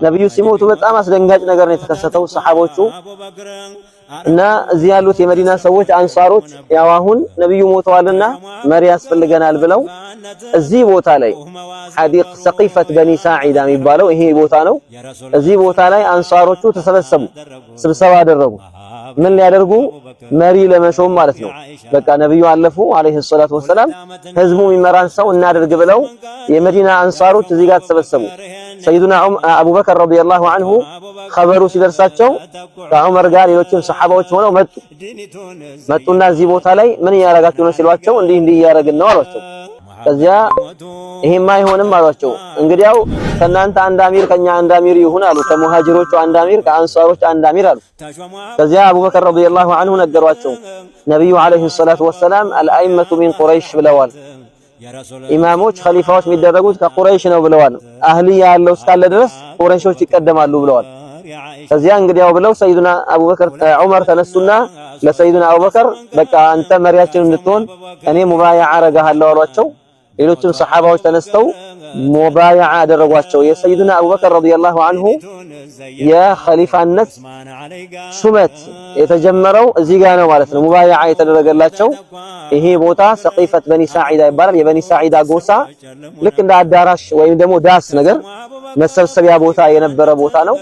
ነብዩ ሲሞቱ በጣም አስደንጋጭ ነገር ነው የተከሰተው። ሰሃቦቹ እና እዚህ ያሉት የመዲና ሰዎች አንሳሮች ያው አሁን ነብዩ ሞተዋልና መሪ ያስፈልገናል ብለው እዚህ ቦታ ላይ ሐዲቅ ሰቂፈት በኒ ሳዒዳ የሚባለው ይሄ ቦታ ነው። እዚህ ቦታ ላይ አንሳሮቹ ተሰበሰቡ፣ ስብሰባ አደረጉ። ምን ሊያደርጉ? መሪ ለመሾም ማለት ነው። በቃ ነብዩ አለፉ አለይሂ ሰላቱ ወሰላም፣ ህዝቡ የሚመራን ሰው እናደርግ ብለው የመዲና አንሳሮች እዚህ ጋር ተሰበሰቡ። ሰይዱና አቡበከር ረዲየላሁ ዐንሁ ኸበሩ ሲደርሳቸው ከዑመር ጋር ሌሎችም ሰሐባዎች ሆነው መጡና እዚህ ቦታ ላይ ምን እያረጋችሁ ነው ሲሏቸው እንዲህ እያረግን ነው አሏቸው። ከዚያ ይሄማ አይሆንም አሏቸው። እንግዲያው ከናንተ አንድ አሚር ከኛ አንድ አሚር ይሁን አሉ። ከሙሃጅሮቹ አንድ አሚር ከአንሳሮች አንድ አሚር አሉ። ከዚያ አቡበከር ረዲየላሁ ዐንሁ ነገሯቸው። ነብዩ አለይሂ ሰላቱ ወሰላም አልአኢመቱ ሚን ቁረይሽ ብለዋል። ኢማሞች ኸሊፋዎች የሚደረጉት ከቁረይሽ ነው ብለዋል። አህሊያ ያለው እስካለ ድረስ ቁረይሾች ይቀደማሉ ብለዋል። ከዚያ እንግዲያው ብለው ሰይዱና አቡበከር ዑመር ተነሱና ለሰይዱና አቡበከር በቃ አንተ መሪያችን እንድትሆን እኔ ሙባያዓ አረጋለሁ አሏቸው። ሌሎችም ሰሐባዎች ተነስተው ሙባያዓ አደረጓቸው። የሰይዱና አቡበከር ረዲየላሁ ዐንሁ የኸሊፋነት ሹመት የተጀመረው እዚህ ጋር ነው ማለት ነው። ሙባያዓ የተደረገላቸው ይሄ ቦታ ሰቂፈት በኒ ሳዒዳ ይባላል። የበኒ ሳዒዳ ጎሳ ልክ እንደ አዳራሽ ወይም ደግሞ ዳስ ነገር መሰብሰቢያ ቦታ የነበረ ቦታ ነው።